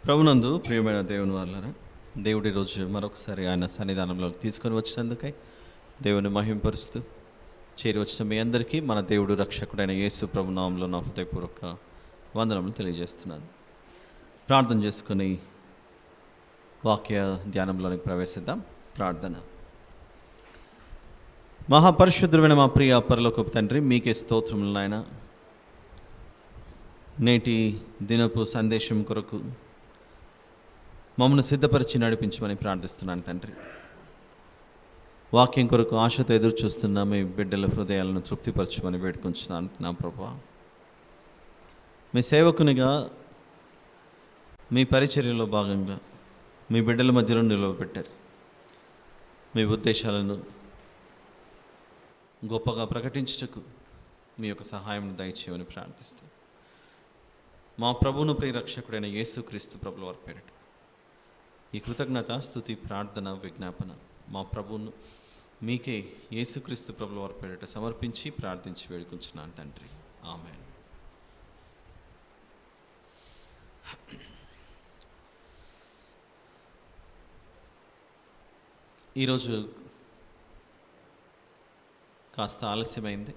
ప్రభునందు ప్రియమైన దేవుని వాళ్ళరా, దేవుడి రోజు మరొకసారి ఆయన సన్నిధానంలో తీసుకొని వచ్చినందుకై దేవుని మహింపరుస్తూ చేరి వచ్చిన మీ అందరికీ మన దేవుడు రక్షకుడైన యేసు ప్రభు నామములో నా హృదయపూర్వక వందనములు తెలియజేస్తున్నాను. ప్రార్థన చేసుకుని వాక్య ధ్యానంలోనికి ప్రవేశిద్దాం. ప్రార్థన. మహాపరిశుద్ధుడైన మా ప్రియ పరలోకపు తండ్రి, మీకే స్తోత్రములు నాయన. నేటి దినపు సందేశం కొరకు మమ్మల్ని సిద్ధపరిచి నడిపించమని ప్రార్థిస్తున్నాను తండ్రి. వాక్యం కొరకు ఆశతో ఎదురు చూస్తున్న మీ బిడ్డల హృదయాలను తృప్తిపరచమని వేడుకొంచున్నాను నా ప్రభువా. మీ సేవకునిగా మీ పరిచర్యలో భాగంగా మీ బిడ్డల మధ్యలో నిలవబెట్టారు. మీ ఉద్దేశాలను గొప్పగా ప్రకటించుటకు మీ యొక్క సహాయం దయచేయమని ప్రార్థిస్తూ మా ప్రభువును ప్రియరక్షకుడైన యేసుక్రీస్తు ప్రభుల వారి పేరిట ఈ కృతజ్ఞత స్తుతి ప్రార్థన విజ్ఞాపన మా ప్రభువును మీకే యేసుక్రీస్తు ప్రభుల వారి పేరిట సమర్పించి ప్రార్థించి వేడుకుంటున్నాను తండ్రి. ఆమేన్. ఈరోజు కాస్త ఆలస్యమైంది.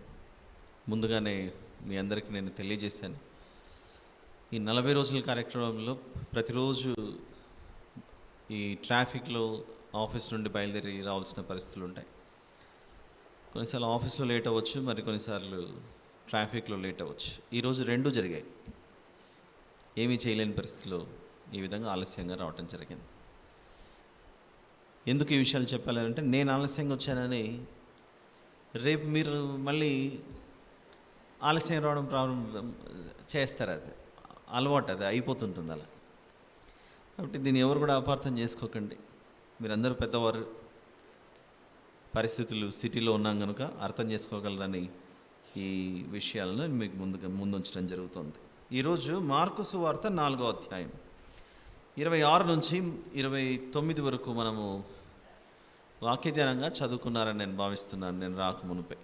ముందుగానే మీ అందరికీ నేను తెలియజేశాను. ఈ 40 రోజుల కార్యక్రమంలో ప్రతిరోజు ఈ ట్రాఫిక్లో ఆఫీస్ నుండి బయలుదేరి రావాల్సిన పరిస్థితులు ఉంటాయి. కొన్నిసార్లు ఆఫీస్లో లేట్ అవ్వచ్చు, మరి కొన్నిసార్లు ట్రాఫిక్లో లేట్ అవ్వచ్చు. ఈరోజు రెండూ జరిగాయి. ఏమీ చేయలేని పరిస్థితిలో ఈ విధంగా ఆలస్యంగా రావటం జరిగింది. ఎందుకు ఈ విషయాలు చెప్పాలంటే, నేను ఆలస్యంగా వచ్చానని రేపు మీరు మళ్ళీ ఆలస్యం రావడం ప్రారంభం చేస్తారు. అది అలవాటు, అది అయిపోతుంటుంది అలా. కాబట్టి దీన్ని ఎవరు కూడా అపార్థం చేసుకోకండి. మీరందరూ పెద్దవారు, పరిస్థితులు సిటీలో ఉన్నాం కనుక అర్థం చేసుకోగలరని ఈ విషయాలను మీకు ముందుంచడం జరుగుతుంది. ఈరోజు మార్కు సువార్త 4వ అధ్యాయం 26 నుంచి 29 వరకు మనము వాక్యధ్యానంగా చదువుకున్నారని నేను భావిస్తున్నాను, నేను రాకమునుపై.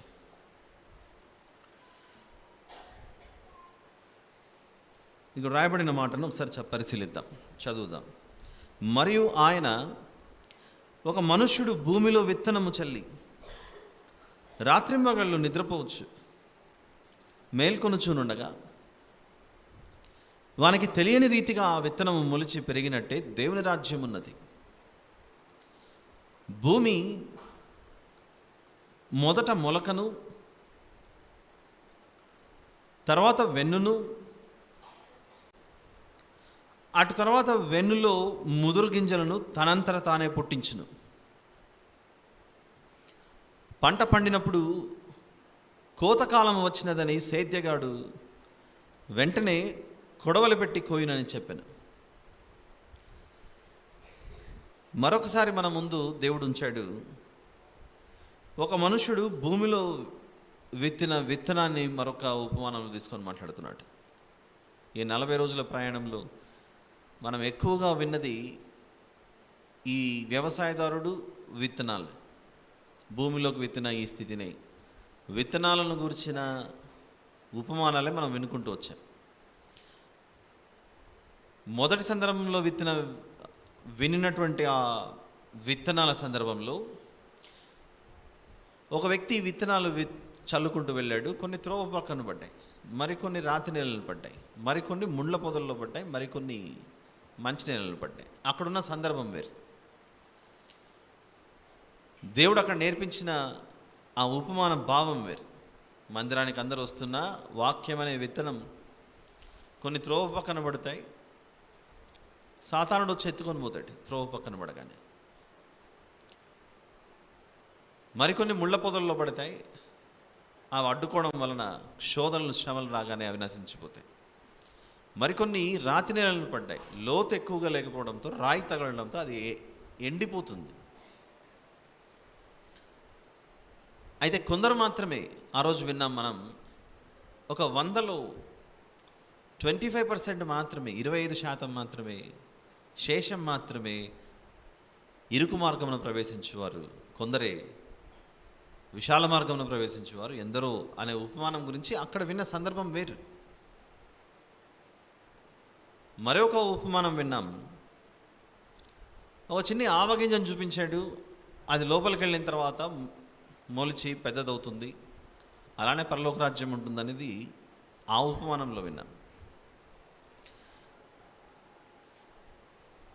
ఇక రాయబడిన మాటను ఒకసారి పరిశీలిద్దాం, చదువుదాం. మరియు ఆయన, ఒక మనుష్యుడు భూమిలో విత్తనము చల్లి రాత్రింబగళ్ళు నిద్రపోవచ్చు, మేల్కొనుచునుండగా వానికి తెలియని రీతిగా ఆ విత్తనము మొలిచి పెరిగినట్టే దేవుని రాజ్యం ఉన్నది. భూమి మొదట మొలకను, తర్వాత వెన్నును, అటు తర్వాత వెన్నులో ముదురు గింజలను తనంతట తానే పుట్టించును. పంట పండినప్పుడు కోతకాలం వచ్చినదని సేద్యగాడు వెంటనే కొడవలు పెట్టి కోయునని చెప్పాను. మరొకసారి మన ముందు దేవుడు ఉంచాడు. ఒక మనుషుడు భూమిలో విత్తిన విత్తనాన్ని మరొక ఉపమానంలో తీసుకొని మాట్లాడుతున్నాడు. ఈ 40 రోజుల ప్రయాణంలో మనం ఎక్కువగా విన్నది ఈ వ్యవసాయదారుడు విత్తనాలు, భూమిలోకి విత్తిన ఈ స్థితిని, విత్తనాలను గురించిన ఉపమానాలే మనం వినుకుంటూ వచ్చాం. మొదటి సందర్భంలో వినినటువంటి ఆ విత్తనాల సందర్భంలో ఒక వ్యక్తి విత్తనాలు చల్లుకుంటూ వెళ్ళాడు. కొన్ని త్రోవ పక్కన పడ్డాయి, మరికొన్ని రాతి నేలలు పడ్డాయి, మరికొన్ని ముండ్ల పొదల్లో పడ్డాయి, మరికొన్ని మంచి నేలలు పడ్డాయి. అక్కడున్న సందర్భం వేరు. దేవుడు అక్కడ నేర్పించిన ఆ ఉపమాన భావం వేరు. మందిరానికి అందరూ వస్తున్నా వాక్యం అనే విత్తనం కొన్ని త్రోవ పక్కన పడతాయి, సాతానుడు వచ్చి ఎత్తుకొని పోతాడు త్రోవ పక్కన పడగానే. మరికొన్ని ముళ్ళ పొదల్లో పడతాయి, అవి అడ్డుకోవడం వలన శోధనలు శ్రమలు రాగానే అవి నశించిపోతాయి. మరికొన్ని రాతి నేలలు పడ్డాయి, లోతు ఎక్కువగా లేకపోవడంతో, రాయి తగలడంతో అది ఎండిపోతుంది. అయితే కొందరు మాత్రమే, ఆ రోజు విన్నాం మనం, ఒక 100లో 25% మాత్రమే, 25% మాత్రమే, శేషం మాత్రమే ఇరుకు మార్గమును ప్రవేశించేవారు, కొందరే విశాల మార్గంలో ప్రవేశించేవారు ఎందరో అనే ఉపమానం గురించి అక్కడ విన్న సందర్భం వేరు. మరొక ఉపమానం విన్నాం. ఒక చిన్న ఆవగింజను చూపించాడు. అది లోపలికి వెళ్ళిన తర్వాత మొలిచి పెద్దదవుతుంది, అలానే పరలోక రాజ్యం ఉంటుందనేది ఆ ఉపమానంలో విన్నాం.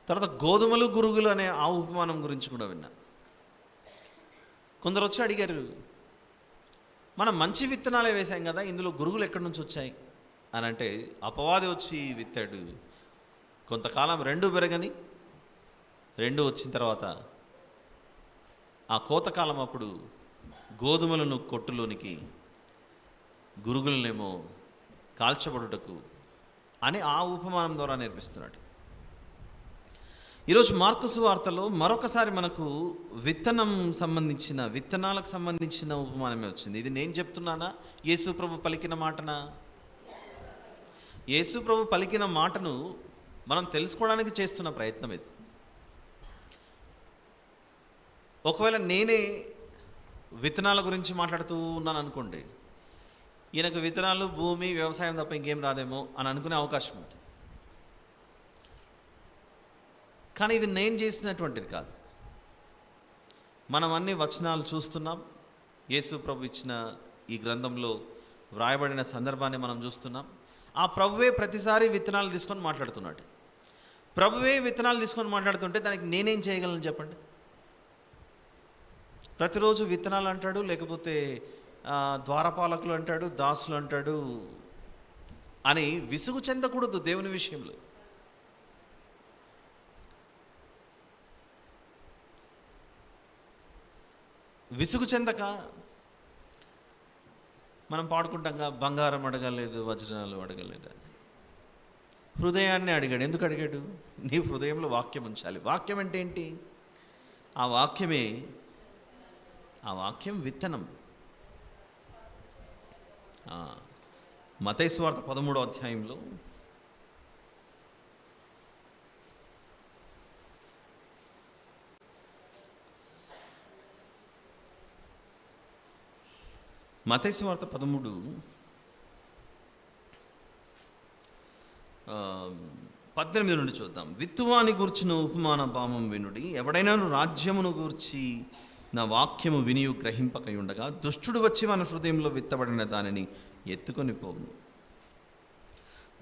తర్వాత గోధుమలు గురుగులు అనే ఆ ఉపమానం గురించి కూడా విన్నాం. కొందరు వచ్చి అడిగారు, మనం మంచి విత్తనాలే వేసాం కదా, ఇందులో గురుగులు ఎక్కడి నుంచి వచ్చాయి అని అంటే, అపవాది వచ్చి విత్తాడు. కొంతకాలం రెండు పెరగని, రెండు వచ్చిన తర్వాత ఆ కోతకాలం అప్పుడు గోధుమలను కొట్టులోనికి, గురుగులనేమో కాల్చబడుటకు అని ఆ ఉపమానం ద్వారా నేర్పిస్తున్నాడు. ఈరోజు మార్కు సువార్తలో మరొకసారి మనకు విత్తనాలకు సంబంధించిన ఉపమానమే వచ్చింది. ఇది నేను చెప్తున్నానా, యేసు ప్రభు పలికిన మాటనా? యేసు ప్రభు పలికిన మాటను మనం తెలుసుకోవడానికి చేస్తున్న ప్రయత్నం ఇది. ఒకవేళ నేనే విత్తనాల గురించి మాట్లాడుతూ ఉన్నాను అనుకోండి, ఈయనకు విత్తనాలు, భూమి, వ్యవసాయం తప్ప ఇంకేం రాదేమో అని అనుకునే అవకాశం ఉంది. కానీ ఇది నేను చేసినటువంటిది కాదు. మనం అన్ని వచనాలు చూస్తున్నాం. యేసు ప్రభు ఇచ్చిన ఈ గ్రంథంలో వ్రాయబడిన సందర్భాన్ని మనం చూస్తున్నాం. ఆ ప్రభువే ప్రతిసారి విత్తనాలు తీసుకొని మాట్లాడుతున్నాడు. ప్రభువే విత్తనాలు తీసుకొని మాట్లాడుతుంటే దానికి నేనేం చేయగలను చెప్పండి? ప్రతిరోజు విత్తనాలు అంటాడు, లేకపోతే ద్వారపాలకులు అంటాడు, దాసులు అంటాడు అని విసుగు చెందకూడదు దేవుని విషయంలో. విసుగు చెందక మనం పాడుకుంటాంగా, బంగారం అడగలేదు, వజ్రాలు అడగలేదు, హృదయాన్ని అడిగాడు. ఎందుకు అడిగాడు? నీ హృదయంలో వాక్యం ఉంచాలి. వాక్యం అంటే ఏంటి? ఆ వాక్యం విత్తనం. మత్తయి సువార్త 13వ అధ్యాయంలో మత్తయి సువార్త 13:18 నుండి చూద్దాం. విత్తువాని గూర్చిన ఉపమాన భావం వినుడి. ఎవడైనా రాజ్యమును గూర్చి నా వాక్యము వినియు గ్రహింపకై ఉండగా దుష్టుడు వచ్చి మన హృదయంలో విత్తబడిన దానిని ఎత్తుకొని పోవును.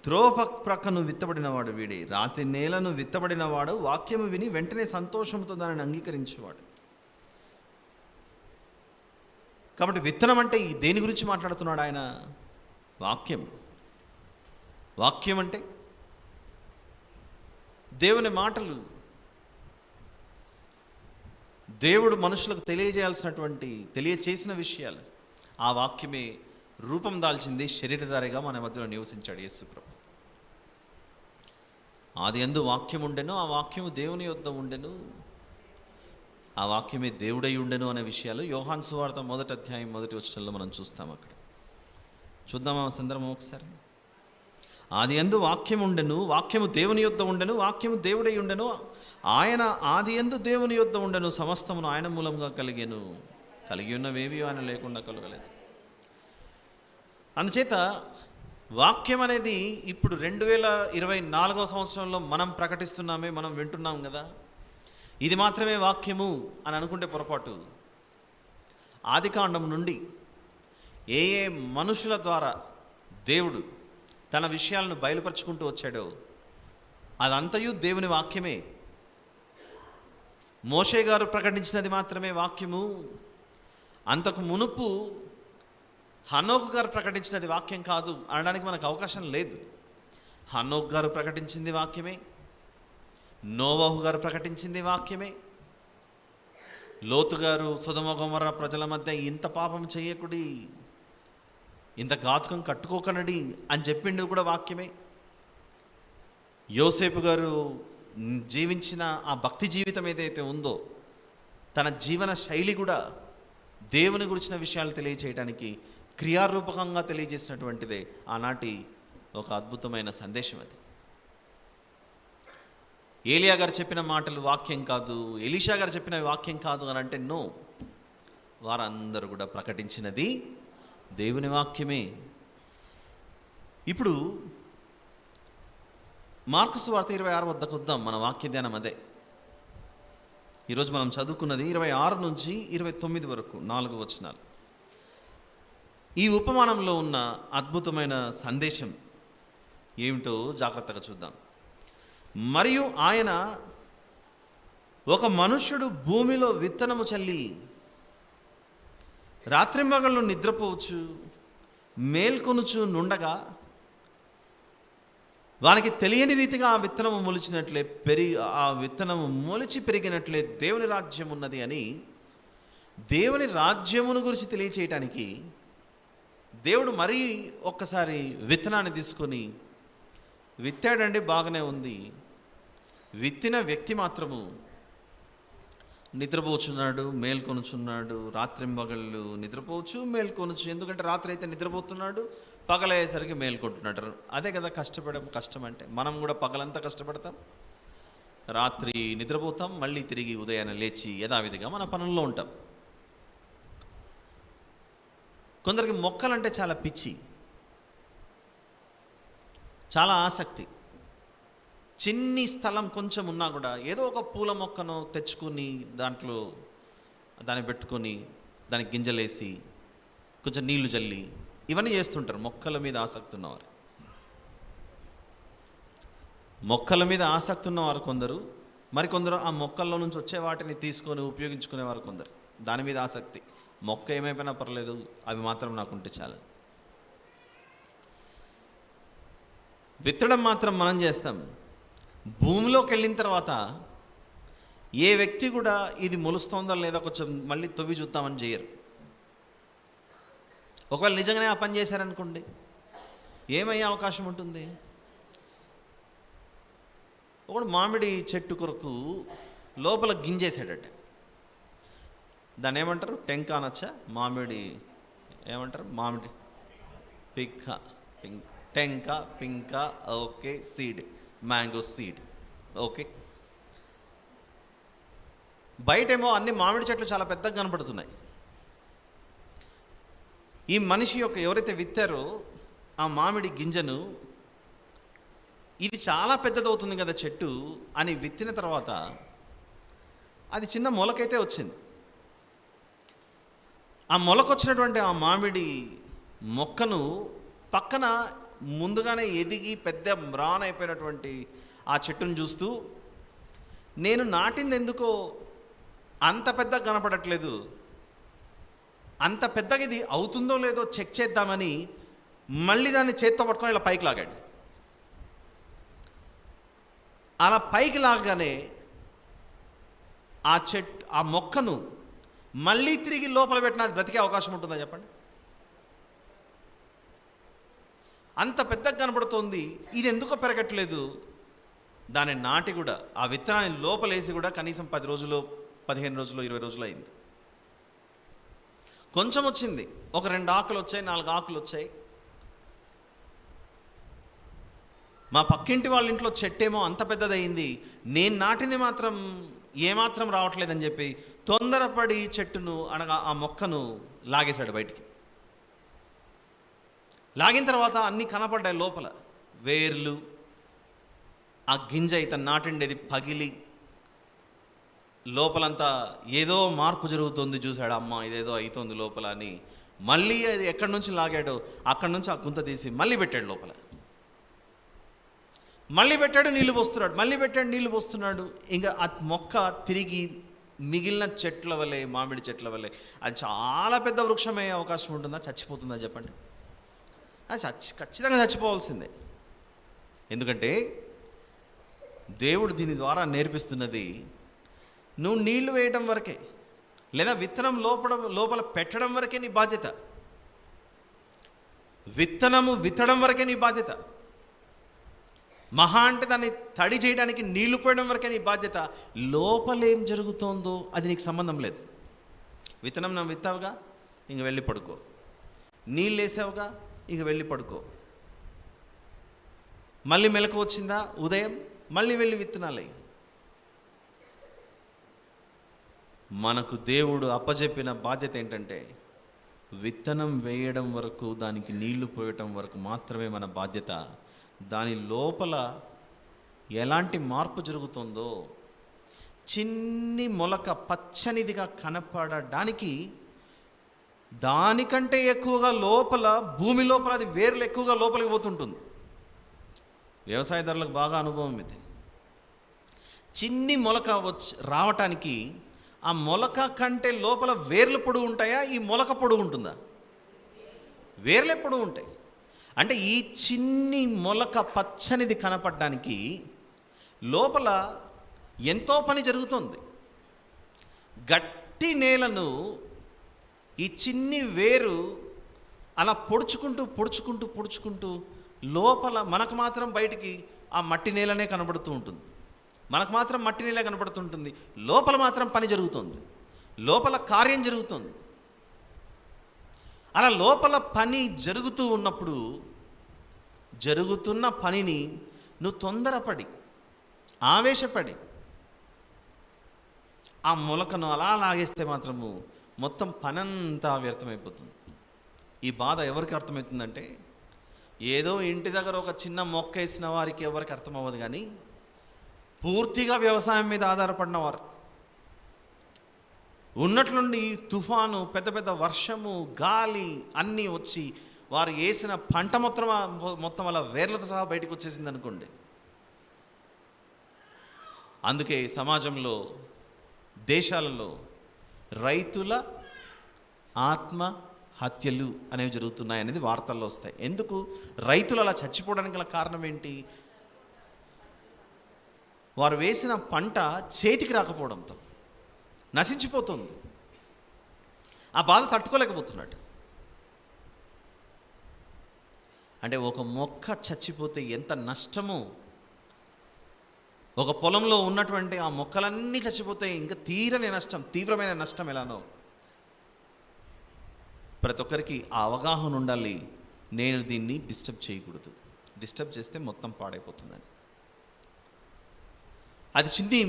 త్రోవ ప్రక్కను విత్తబడినవాడు వీడే. రాతి నేలను విత్తబడినవాడు వాక్యము విని వెంటనే సంతోషంతో దానిని అంగీకరించేవాడు. కాబట్టి విత్తనం అంటే దేని గురించి మాట్లాడుతున్నాడు ఆయన? వాక్యం అంటే దేవుని మాటలు. దేవుడు మనుషులకు తెలియచేసిన విషయాలు. ఆ వాక్యమే రూపం దాల్చింది, శరీరధారిగా మన మధ్యలో నివసించాడు యేసు ప్రభు. ఆదియందు వాక్యం ఉండెను, ఆ వాక్యము దేవుని యొద్ద ఉండెను, ఆ వాక్యమే దేవుడై ఉండెను అనే విషయాలు యోహాను సువార్త 1వ అధ్యాయం 1వ వచనంలో మనం చూస్తాం. అక్కడ చూద్దామా సందర్భం ఒకసారి. ఆదియందు వాక్యం ఉండెను, వాక్యము దేవుని యొద్ద ఉండెను, వాక్యము దేవుడై ఉండెను, ఆయన ఆదియందు దేవుని యొద్ద ఉండెను, సమస్తమును ఆయన మూలంగా కలిగెను, కలిగి ఉన్నవేవి ఆయన లేకుండా కలగలేదు. అందుచేత వాక్యం అనేది ఇప్పుడు 2024వ సంవత్సరంలో మనం ప్రకటిస్తున్నామే, మనం వింటున్నాం కదా, ఇది మాత్రమే వాక్యము అని అనుకుంటే పొరపాటు. ఆదికాండం నుండి ఏ మనుషుల ద్వారా దేవుడు తన విషయాలను బయలుపరుచుకుంటూ వచ్చాడో అదంతయు దేవుని వాక్యమే. మోషే గారు ప్రకటించినది మాత్రమే వాక్యము. అంతకు మునుపు హనోకు గారు ప్రకటించినది వాక్యం కాదు అనడానికి మనకు అవకాశం లేదు. హనోకు గారు ప్రకటించింది వాక్యమే, నోవహు గారు ప్రకటించింది వాక్యమే, లోతు గారు సొదొమ గొమొర్రా ప్రజల మధ్య ఇంత పాపం చేయకుడి, ఇంత ఘాతుకం కట్టుకోకనడి అని చెప్పిండు కూడా వాక్యమే. యోసేపు గారు జీవించిన ఆ భక్తి జీవితం ఏదైతే ఉందో, తన జీవన శైలి కూడా దేవుని గురించిన విషయాలు తెలియచేయడానికి క్రియారూపకంగా తెలియజేసినటువంటిదే ఆనాటి ఒక అద్భుతమైన సందేశం. అది ఏలియా గారు చెప్పిన మాటలు వాక్యం కాదు, ఎలీషా గారు చెప్పిన వాక్యం కాదు అని అంటే నో, వారందరూ కూడా ప్రకటించినది దేవుని వాక్యమే. ఇప్పుడు మార్కు సువార్త 26 వద్దకు వద్దాం. మన వాక్య ధ్యానం అదే. ఈరోజు మనం చదువుకున్నది 26 నుంచి 29 వరకు 4 వచనాలు. ఈ ఉపమానంలో ఉన్న అద్భుతమైన సందేశం ఏమిటో జాగ్రత్తగా చూద్దాం. మరియు ఆయన, ఒక మనుష్యుడు భూమిలో విత్తనము చల్లి రాత్రింబగళ్ళు నిద్రపోవచ్చు, మేల్కొనుచు నుండగా వానికి తెలియని రీతిగా ఆ విత్తనము మొలిచినట్లే ఆ విత్తనము మొలిచి పెరిగినట్లే దేవుని రాజ్యం ఉన్నది అని దేవుని రాజ్యమును గురించి తెలియచేయటానికి దేవుడు మరీ ఒక్కసారి విత్తనాన్ని తీసుకొని విత్తాడండి, బాగానే ఉంది. విత్తిన వ్యక్తి మాత్రము నిద్రపోచున్నాడు, మేల్కొనుచున్నాడు. రాత్రింబగళ్ళు నిద్రపోవచ్చు, మేల్కొనచ్చు. ఎందుకంటే రాత్రి అయితే నిద్రపోతున్నాడు, పగలయ్యేసరికి మేల్కొంటున్నాడు. అదే కదా కష్టం అంటే. మనం కూడా పగలంతా కష్టపడతాం, రాత్రి నిద్రపోతాం, మళ్ళీ తిరిగి ఉదయాన్నే లేచి యథావిధిగా మన పనుల్లో ఉంటాం. కొందరికి మొక్కలంటే చాలా పిచ్చి, చాలా ఆసక్తి. చిన్ని స్థలం కొంచెం ఉన్నా కూడా ఏదో ఒక పూల మొక్కను తెచ్చుకొని దాన్ని పెట్టుకొని దానికి గింజలేసి కొంచెం నీళ్లు చల్లి ఇవన్నీ చేస్తుంటారు. మొక్కల మీద ఆసక్తి ఉన్నవారు, మొక్కల మీద ఆసక్తి ఉన్నవారు కొందరు. మరికొందరు ఆ మొక్కల్లో నుంచి వచ్చే వాటిని తీసుకొని ఉపయోగించుకునేవారు కొందరు. దాని మీద ఆసక్తి. మొక్క ఏమైపోయినా పర్లేదు, అవి మాత్రం నాకుంటే చాలు. విత్తడం మాత్రం మనం చేస్తాం. భూమిలోకి వెళ్ళిన తర్వాత ఏ వ్యక్తి కూడా ఇది మొలుస్తోందో లేదా కొంచెం మళ్ళీ తవ్వి చూద్దామని చేయరు. ఒకవేళ నిజంగానే ఆ పని చేశారనుకోండి, ఏమయ్యే అవకాశం ఉంటుంది? ఒకడు మామిడి చెట్టు కొరకు లోపల గింజేసాడట. దాన్ని ఏమంటారు? టెంక అనొచ్చా? మామిడి ఏమంటారు? మామిడి టెంక, పింక, okay, seed, mango seed, okay. బయటేమో అన్ని మామిడి చెట్లు చాలా పెద్దగా కనపడుతున్నాయి. ఈ మనిషి ఎవరైతే విత్తారో ఆ మామిడి గింజను, ఇది చాలా పెద్దదవుతుంది కదా చెట్టు అని విత్తిన తర్వాత అది చిన్న మొలకైతే వచ్చింది. ఆ మొలకొచ్చినటువంటి ఆ మామిడి మొక్కను పక్కన ముందుగానే ఎదిగి పెద్ద మ్రాన్ అయిపోయినటువంటి ఆ చెట్టును చూస్తూ, నేను నాటింది ఎందుకో అంత పెద్దగా కనపడట్లేదు, అంత పెద్దగా ఇది అవుతుందో లేదో చెక్ చేద్దామని మళ్ళీ దాన్ని చేత్తో పట్టుకొని ఇలా పైకి లాగాడు. అలా పైకి లాగానే ఆ మొక్కను మళ్ళీ తిరిగి లోపల పెట్టిన అది బ్రతికే అవకాశం ఉంటుందా చెప్పండి? అంత పెద్దగా కనబడుతోంది, ఇది ఎందుకో పెరగట్లేదు. దాన్ని నాటి కూడా, ఆ విత్తనాన్ని లోపలేసి కూడా కనీసం 10 రోజులు, 15 రోజులు, 20 రోజులు అయింది. కొంచెం వచ్చింది, ఒక 2 ఆకులు వచ్చాయి, 4 ఆకులు వచ్చాయి. మా పక్కింటి వాళ్ళ ఇంట్లో చెట్టేమో అంత పెద్దదయింది, నేను నాటింది మాత్రం ఏమాత్రం రావట్లేదని చెప్పి తొందరపడి చెట్టును అనగా ఆ మొక్కను లాగేశాడు బయటికి. లాగిన తర్వాత అన్నీ కనపడ్డాయి లోపల. వేర్లు, ఆ గింజ ఇతను నాటిండేది పగిలి లోపలంతా ఏదో మార్పు జరుగుతుంది చూశాడు. అమ్మ, ఇదేదో అవుతుంది లోపల అని మళ్ళీ అది ఎక్కడి నుంచి లాగాడో అక్కడి నుంచి ఆ గుంత తీసి మళ్ళీ పెట్టాడు లోపల. మళ్ళీ పెట్టాడు, నీళ్లు పోస్తున్నాడు, మళ్ళీ పెట్టాడు, నీళ్లు పోస్తున్నాడు. ఇంకా ఆ మొక్క తిరిగి మిగిలిన చెట్ల వల్లే, మామిడి చెట్ల వల్లే అది చాలా పెద్ద వృక్షమయ్యే అవకాశం ఉంటుందా? చచ్చిపోతుందా చెప్పండి? అది ఖచ్చితంగా చచ్చిపోవాల్సిందే. ఎందుకంటే దేవుడు దీని ద్వారా నేర్పిస్తున్నది, నువ్వు నీళ్లు వేయడం వరకే, లేదా విత్తనం లోపల పెట్టడం వరకే నీ బాధ్యత. విత్తనము విత్తడం వరకే నీ బాధ్యత. మహా అంటే దాన్ని తడి చేయడానికి నీళ్లు పోయడం వరకే నీ బాధ్యత. లోపలేం జరుగుతోందో అది నీకు సంబంధం లేదు. విత్తనం నువ్వు విత్తావుగా, ఇంక వెళ్ళి పడుకో. నీళ్ళు వేసావుగా, ఇక వెళ్ళి పడుకో. మళ్ళీ మెలకు వచ్చిందా ఉదయం, మళ్ళీ వెళ్ళి విత్తనాలే. మనకు దేవుడు అప్పచెప్పిన బాధ్యత ఏంటంటే విత్తనం వేయడం వరకు, దానికి నీళ్లు పోయటం వరకు మాత్రమే మన బాధ్యత. దాని లోపల ఎలాంటి మార్పు జరుగుతుందో, చిన్ని మొలక పచ్చనిదిగా కనపడడానికి దానికంటే ఎక్కువగా లోపల, భూమి లోపల అది వేర్లు ఎక్కువగా లోపలికి పోతుంటుంది. వ్యవసాయదారులకు బాగా అనుభవం ఇది. చిన్ని మొలక రావటానికి ఆ మొలక కంటే లోపల వేర్లు పొడుగు ఉంటాయా, ఈ మొలక పొడుగు ఉంటుందా? వేర్లే పొడుగు ఉంటాయి. అంటే ఈ చిన్ని మొలక పచ్చనిది కనపడడానికి లోపల ఎంతో పని జరుగుతుంది. గట్టి నేలను ఈ చిన్ని వేరు అలా పొడుచుకుంటూ లోపల మనకు మాత్రం బయటికి ఆ మట్టి నేలనే కనబడుతూ ఉంటుంది. మనకు మాత్రం మట్టి నేల కనబడుతుంటుంది. లోపల మాత్రం పని జరుగుతుంది, లోపల కార్యం జరుగుతుంది. అలా లోపల పని జరుగుతూ ఉన్నప్పుడు జరుగుతున్న పనిని నువ్వు తొందరపడి, ఆవేశపడి ఆ మొలకను అలా లాగేస్తే మాత్రము మొత్తం పనంతా వ్యర్థమైపోతుంది. ఈ బాధ ఎవరికి అర్థమవుతుందంటే, ఏదో ఇంటి దగ్గర ఒక చిన్న మొక్క వేసిన వారికి ఎవరికి అర్థమవ్వదు, కానీ పూర్తిగా వ్యవసాయం మీద ఆధారపడిన వారు, ఉన్నట్లుండి తుఫాను, పెద్ద పెద్ద వర్షము, గాలి అన్నీ వచ్చి వారు వేసిన పంట మొత్తం అలా వేర్లతో సహా బయటకు వచ్చేసింది అనుకోండి. అందుకే సమాజంలో, దేశాలలో రైతుల ఆత్మహత్యలు అనేవి జరుగుతున్నాయి అనేది వార్తల్లో వస్తాయి. ఎందుకు రైతులు అలా చచ్చిపోవడానికి గల కారణం ఏంటి? వారు వేసిన పంట చేతికి రాకపోవడంతో నశించిపోతుంది. ఆ బాధ తట్టుకోలేకపోతున్నాడు. అంటే ఒక మొక్క చచ్చిపోతే ఎంత నష్టమో, ఒక పొలంలో ఉన్నటువంటి ఆ మొక్కలన్నీ చచ్చిపోతే ఇంకా తీవ్రమైన నష్టం ఎలానో ప్రతి ఒక్కరికి ఆ అవగాహన ఉండాలి. నేను దీన్ని డిస్టర్బ్ చేయకూడదు, డిస్టర్బ్ చేస్తే మొత్తం పాడైపోతుందని. అది చిన్ని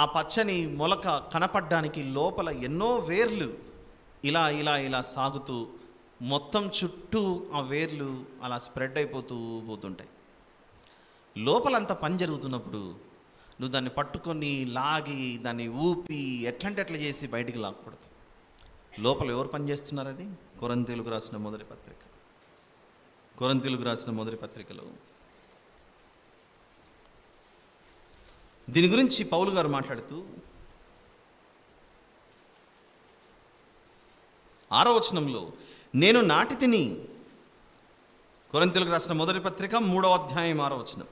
ఆ పచ్చని మొలక కనపడ్డానికి లోపల ఎన్నో వేర్లు ఇలా సాగుతూ మొత్తం చుట్టూ ఆ వేర్లు అలా స్ప్రెడ్ అయిపోతుంటాయి. లోపలంత పని జరుగుతున్నప్పుడు నువ్వు దాన్ని పట్టుకొని లాగి దాన్ని ఊపి ఎట్లంటే అట్లా చేసి బయటికి లాక్కూడదు. లోపల ఎవరు పని చేస్తున్నారు? అది కొరింథీయులకు రాసిన మొదటి పత్రికలో దీని గురించి పౌలు గారు మాట్లాడుతూ 6వ వచనంలో, నేను నాటి తిని, కొరింథీయులకు రాసిన మొదటి పత్రిక 3వ అధ్యాయం 6వ వచనం,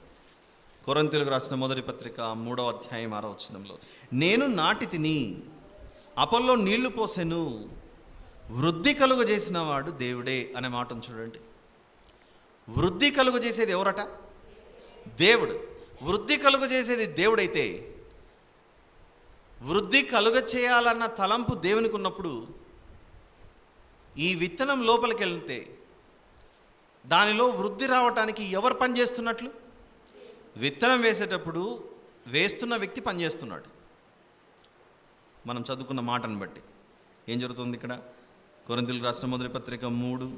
కొరింథీయులకు రాసిన మొదటి పత్రిక 3వ అధ్యాయం 6వ వచనంలో, నేను నాటి తిని, అపొల్లో నీళ్లు పోసెను, వృద్ధి కలుగజేసిన వాడు దేవుడే అనే మాటను చూడండి. వృద్ధి కలుగజేసేది ఎవరట? దేవుడు. వృద్ధి కలుగజేసేది దేవుడైతే, వృద్ధి కలుగ చేయాలన్న తలంపు దేవునికి ఉన్నప్పుడు, ఈ విత్తనం లోపలికి వెళ్తే దానిలో వృద్ధి రావటానికి ఎవరు పని చేస్తున్నట్లు? విత్తనం వేసేటప్పుడు వేస్తున్న వ్యక్తి పనిచేస్తున్నాడు. మనం చదువుకున్న మాటను బట్టి ఏం జరుగుతుంది ఇక్కడ? కొరింథీయులకు రాసిన మొదటి పత్రిక 3,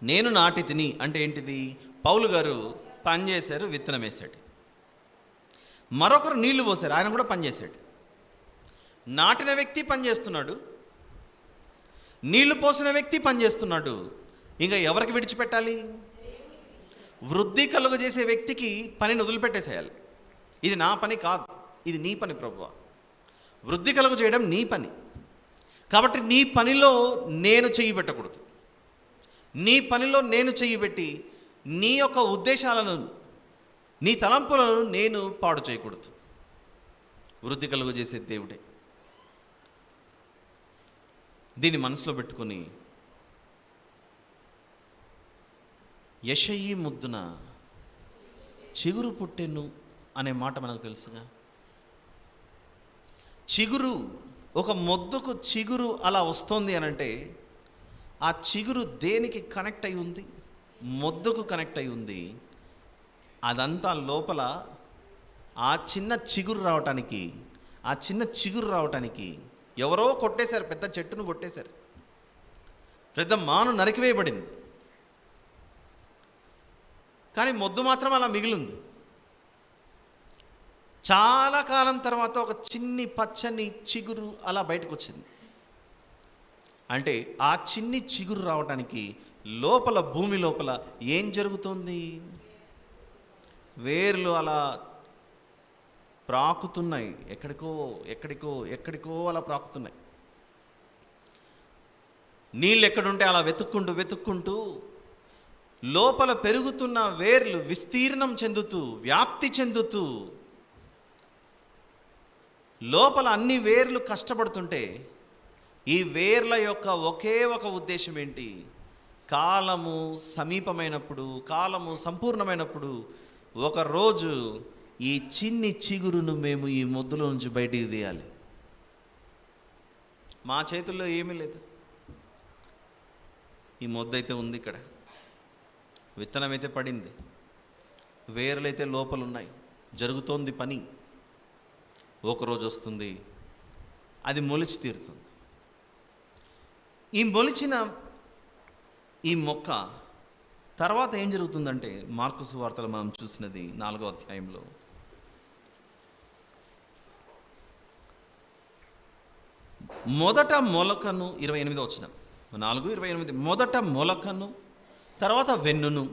నేను నాటి తిని అంటే ఏంటిది? పౌలు గారు పనిచేశారు, విత్తనం వేశాడు. మరొకరు నీళ్లు పోసారు, ఆయన కూడా పనిచేశాడు. నాటిన వ్యక్తి పనిచేస్తున్నాడు, నీళ్లు పోసిన వ్యక్తి పనిచేస్తున్నాడు. ఇంకా ఎవరికి విడిచిపెట్టాలి? వృద్ధి కలుగజేసే వ్యక్తికి పనిని వదిలిపెట్టేసేయాలి. ఇది నా పని కాదు, ఇది నీ పని ప్రభువా. వృద్ధి కలుగ చేయడం నీ పని కాబట్టి నీ పనిలో నేను చెయ్యి పెట్టకూడదు. నీ పనిలో నేను చెయ్యి పెట్టి నీ యొక్క ఉద్దేశాలను, నీ తలంపులను నేను పాడు చేయకూడదు. వృద్ధి కలుగ చేసే దేవుడే. దీన్ని మనసులో పెట్టుకొని యెషయి ముద్దున చిగురు పుట్టెను అనే మాట మనకు తెలుసుగా. చిగురు, ఒక మొద్దుకు చిగురు అలా వస్తుంది అని అంటే ఆ చిగురు దేనికి కనెక్ట్ అయి ఉంది? మొద్దుకు కనెక్ట్ అయి ఉంది. అదంతా లోపల ఆ చిన్న చిగురు రావటానికి ఎవరో కొట్టేశారు, పెద్ద చెట్టును కొట్టేశారు, పెద్ద మాను నరికివేయబడింది. కానీ మొద్దు మాత్రం అలా మిగిలింది. చాలా కాలం తర్వాత ఒక చిన్ని పచ్చని చిగురు అలా బయటకు వచ్చింది. అంటే ఆ చిన్ని చిగురు రావడానికి లోపల, భూమి లోపల ఏం జరుగుతుంది? వేర్లు అలా ప్రాకుతున్నాయి, ఎక్కడికో ఎక్కడికో ఎక్కడికో అలా ప్రాకుతున్నాయి. నీళ్ళు ఎక్కడుంటే అలా వెతుక్కుంటూ లోపల పెరుగుతున్న వేర్లు విస్తీర్ణం చెందుతూ, వ్యాప్తి చెందుతూ, లోపల అన్ని వేర్లు కష్టపడుతుంటే ఈ వేర్ల యొక్క ఒకే ఒక ఉద్దేశం ఏంటి? కాలము సమీపమైనప్పుడు, కాలము సంపూర్ణమైనప్పుడు ఒకరోజు ఈ చిన్ని చిగురును మేము ఈ మొద్దులో నుంచి బయటికి తీయాలి. మా చేతుల్లో ఏమీ లేదు. ఈ మొద్దు అయితే ఉంది, ఇక్కడ విత్తనం అయితే పడింది, వేర్లైతే లోపల ఉన్నాయి, జరుగుతోంది పని. ఒకరోజు వస్తుంది, అది మొలిచి తీరుతుంది. ఈ మొలిచిన ఈ మొక్క తర్వాత ఏం జరుగుతుందంటే, మార్కు సువార్తలో మనం చూసినది 4వ అధ్యాయంలో మొదట మొలకను, 28వ వచనం, 4:28, మొదట మొలకను తర్వాత వెన్నును,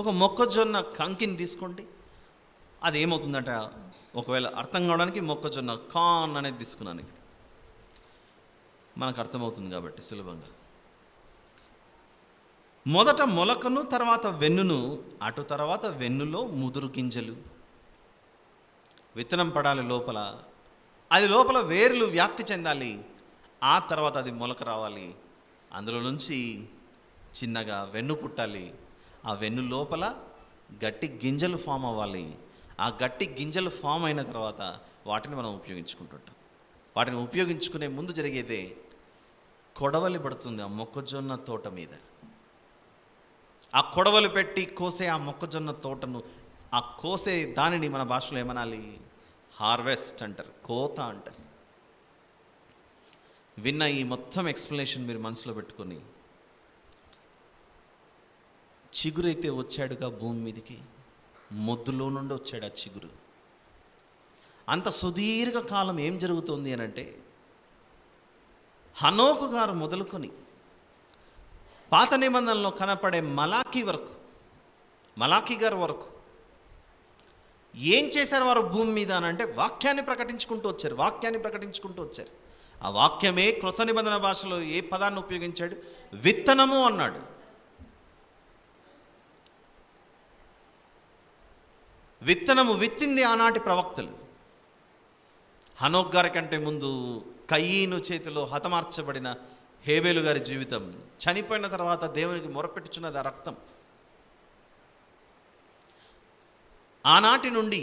ఒక మొక్కజొన్న కంకిని తీసుకోండి. అది ఏమవుతుందంట, ఒకవేళ అర్థం కావడానికి మొక్కజొన్న కాన్ అనేది తీసుకున్నాను, మనకు అర్థమవుతుంది కాబట్టి సులభంగా. మొదట మొలకను తర్వాత వెన్నును, అటు తర్వాత వెన్నులో ముదురు గింజలు. విత్తనం పడాలి లోపల, అది లోపల వేర్లు వ్యాప్తి చెందాలి, ఆ తర్వాత అది మొలక రావాలి, అందులో నుంచి చిన్నగా వెన్ను పుట్టాలి, ఆ వెన్ను లోపల గట్టి గింజలు ఫామ్ అవ్వాలి. ఆ గట్టి గింజలు ఫామ్ అయిన తర్వాత వాటిని మనం ఉపయోగించుకుంటుంటాం. వాటిని ఉపయోగించుకునే ముందు జరిగేదే కొడవలి పడుతుంది ఆ మొక్కజొన్న తోట మీద. ఆ కొడవలు పెట్టి కోసే ఆ మొక్కజొన్న తోటను, ఆ కోసే దానిని మన భాషలో ఏమనాలి? హార్వెస్ట్ అంటారు, కోత అంటారు. విన్న ఈ మొత్తం ఎక్స్ప్లెనేషన్ మీరు మనసులో పెట్టుకొని, చిగురైతే వచ్చాడుగా భూమి మీదకి, మొద్దులో నుండి వచ్చాడు ఆ చిగురు. అంత సుదీర్ఘ కాలం ఏం జరుగుతుంది అని అంటే, హనోకు గారు మొదలుకొని పాత నిబంధనలో కనపడే మలాకీ గారు వరకు ఏం చేశారు వారు భూమి మీద అని అంటే, వాక్యాన్ని ప్రకటించుకుంటూ వచ్చారు. ఆ వాక్యమే క్రొత్త నిబంధన భాషలో ఏ పదాన్ని ఉపయోగించాడు? విత్తనము అన్నాడు. విత్తనము విత్తింది ఆనాటి ప్రవక్తలు. హనోక్ గారి కంటే ముందు కయీను చేతిలో హతమార్చబడిన హేబేలు గారి జీవితం, చనిపోయిన తర్వాత దేవునికి మొరపెట్టుచున్నది ఆ రక్తం. ఆనాటి నుండి